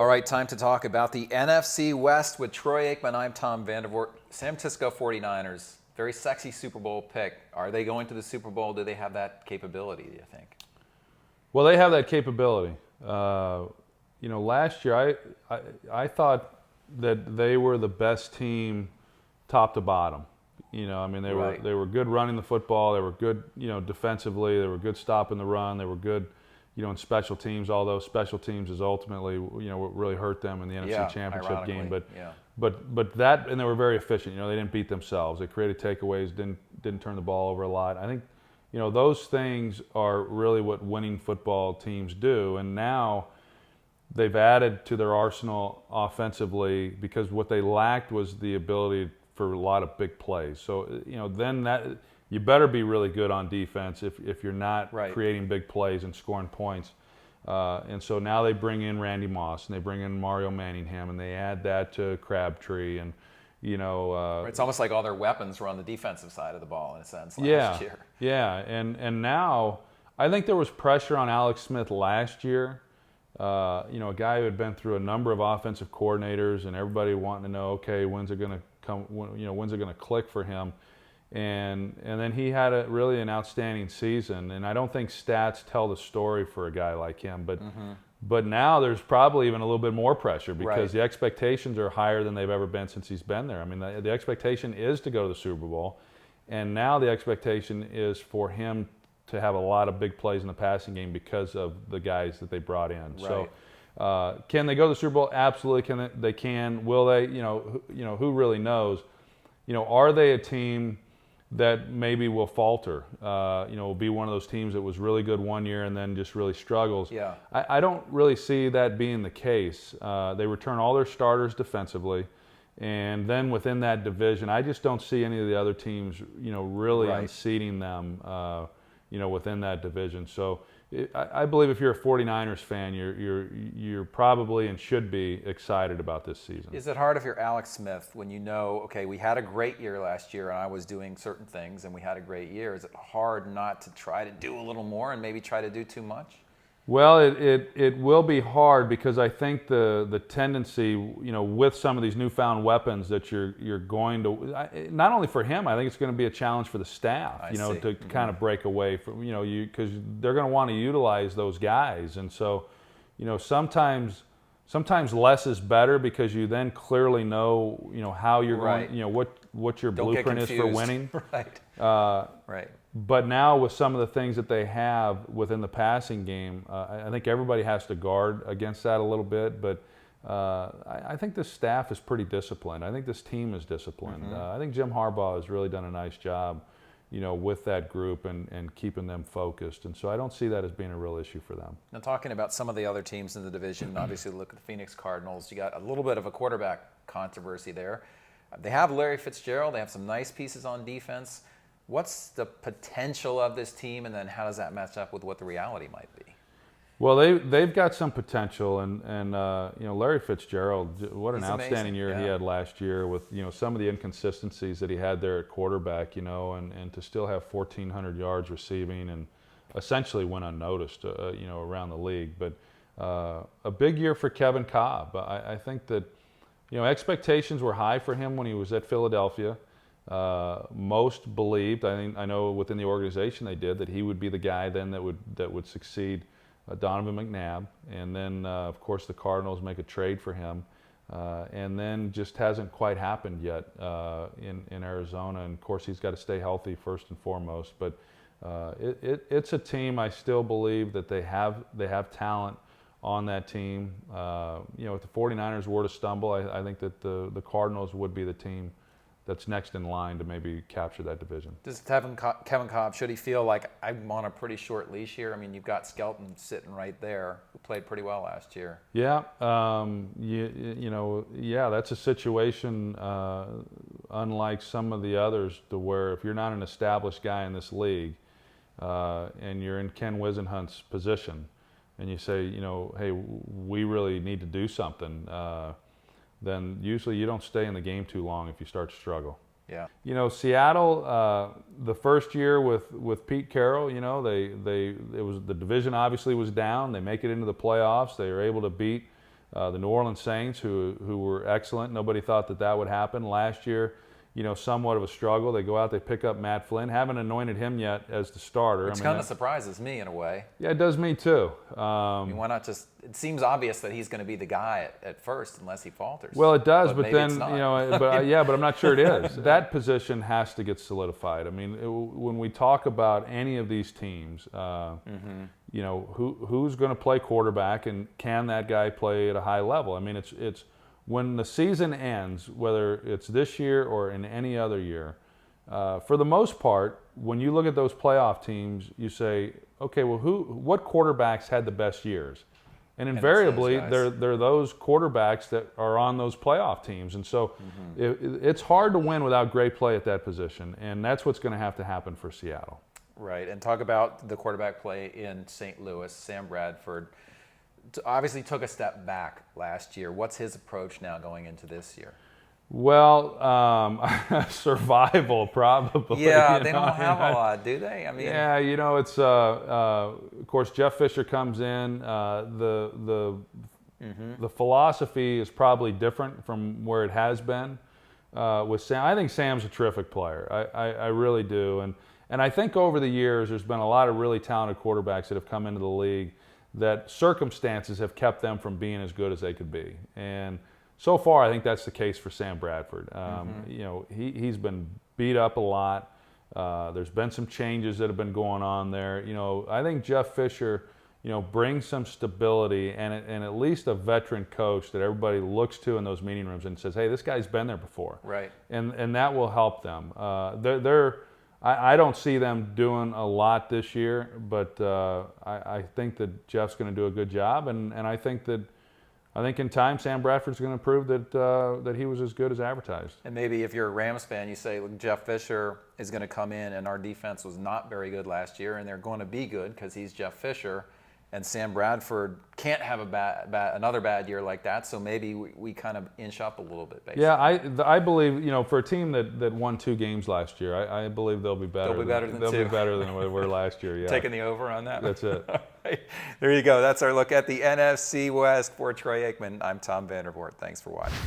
All right, time to talk about the NFC West with Troy Aikman. I'm Tom Vandervoort. San Francisco 49ers, very sexy Super Bowl pick. Are they going to the Super Bowl? Do they have that capability, do you think? Well, they have that capability. Last year I thought that they were the best team top to bottom. They were good running the football. They were good, defensively. They were good stopping the run. They were good, in special teams. Although special teams is ultimately, what really hurt them in the NFC Championship game. But that, and they were very efficient. They didn't beat themselves. They created takeaways. Didn't turn the ball over a lot. I think, those things are really what winning football teams do. And now they've added to their arsenal offensively because what they lacked was the ability for a lot of big plays. So, then that you better be really good on defense if you're not creating big plays and scoring points. And so now they bring in Randy Moss and they bring in Mario Manningham and they add that to Crabtree and, it's almost like all their weapons were on the defensive side of the ball in a sense last year. Yeah, and now I think there was pressure on Alex Smith last year. A guy who had been through a number of offensive coordinators and everybody wanting to know, okay, when's it going to come? When's it going to click for him? And then he had really an outstanding season. And I don't think stats tell the story for a guy like him. But now there's probably even a little bit more pressure because the expectations are higher than they've ever been since he's been there. I mean, the expectation is to go to the Super Bowl, and now the expectation is for him to have a lot of big plays in the passing game because of the guys that they brought in. Right. So, can they go to the Super Bowl? Absolutely, they can. Will they? Who really knows? Are they a team that maybe will falter? Will be one of those teams that was really good one year and then just really struggles. Yeah. I don't really see that being the case. They return all their starters defensively, and then within that division, I just don't see any of the other teams, really unseating them, within that division. So I believe if you're a 49ers fan, you're probably and should be excited about this season. Is it hard if you're Alex Smith when okay, we had a great year last year and I was doing certain things and we had a great year? Is it hard not to try to do a little more and maybe try to do too much? Well, it will be hard because I think the tendency, with some of these newfound weapons that you're going to, not only for him, I think it's going to be a challenge for the staff, to kind of break away from, because they're going to want to utilize those guys. And so, sometimes less is better because you then clearly know, how you're going, what your blueprint is for winning. Right. But now with some of the things that they have within the passing game, I think everybody has to guard against that a little bit. But I think this staff is pretty disciplined. I think this team is disciplined. I think Jim Harbaugh has really done a nice job, with that group and keeping them focused. And so I don't see that as being a real issue for them. Now, talking about some of the other teams in the division, obviously look at the Phoenix Cardinals. You got a little bit of a quarterback controversy there. They have Larry Fitzgerald. They have some nice pieces on defense. What's the potential of this team, and then how does that match up with what the reality might be? Well, they've got some potential, and Larry Fitzgerald, what an outstanding year he had last year with some of the inconsistencies that he had there at quarterback, and to still have 1,400 yards receiving and essentially went unnoticed, around the league. But a big year for Kevin Kolb. I think that expectations were high for him when he was at Philadelphia. Most believed, I know within the organization they did, that he would be the guy then that would succeed Donovan McNabb, and then of course the Cardinals make a trade for him, and then just hasn't quite happened yet in Arizona. And of course he's got to stay healthy first and foremost. But it's a team I still believe that they have talent on that team. If the 49ers were to stumble, I think that the Cardinals would be the team that's next in line to maybe capture that division. Does Kevin Kolb, should he feel like I'm on a pretty short leash here? I mean, you've got Skelton sitting right there, who played pretty well last year. Yeah, that's a situation unlike some of the others, to where if you're not an established guy in this league and you're in Ken Wisenhunt's position, and you say, hey, we really need to do something, then usually you don't stay in the game too long if you start to struggle. Yeah. Seattle, the first year with Pete Carroll, it was the division obviously was down. They make it into the playoffs. They were able to beat The New Orleans Saints, who were excellent. Nobody thought that would happen last year. Somewhat of a struggle. They go out, they pick up Matt Flynn. Haven't anointed him yet as the starter. Which kind of surprises me in a way. Yeah, it does me too. Why not just? It seems obvious that he's going to be the guy at first, unless he falters. Well, it does, but then but I'm not sure it is. That position has to get solidified. I mean, when we talk about any of these teams, who's going to play quarterback, and can that guy play at a high level? I mean, it's when the season ends, whether it's this year or in any other year, for the most part, when you look at those playoff teams, you say, okay, well, what quarterbacks had the best years? And invariably, they're those quarterbacks that are on those playoff teams. And so it's hard to win without great play at that position, and that's what's going to have to happen for Seattle. Right, and talk about the quarterback play in St. Louis. Sam Bradford obviously took a step back last year. What's his approach now going into this year? Well, survival probably. Yeah, they don't have a lot, do they? I mean, yeah, it's of course Jeff Fisher comes in. The philosophy is probably different from where it has been with Sam. I think Sam's a terrific player. I really do, and I think over the years there's been a lot of really talented quarterbacks that have come into the league that circumstances have kept them from being as good as they could be. And so far, I think that's the case for Sam Bradford. He's been beat up a lot. There's been some changes that have been going on there. I think Jeff Fisher, brings some stability and at least a veteran coach that everybody looks to in those meeting rooms and says, hey, this guy's been there before. Right. And that will help them. I don't see them doing a lot this year, but I think that Jeff's going to do a good job, and I think in time Sam Bradford's going to prove that he was as good as advertised. And maybe if you're a Rams fan, you say, look, Jeff Fisher is going to come in, and our defense was not very good last year, and they're going to be good because he's Jeff Fisher, and Sam Bradford can't have another bad year like that, so maybe we kind of inch up a little bit, basically. Yeah, I believe, for a team that won 2 games last year, I believe they'll be better. They'll be better than they'll be better than they were last year, yeah. Taking the over on that? That's it. Right. There you go. That's our look at the NFC West. For Troy Aikman, I'm Tom Vandervoort. Thanks for watching.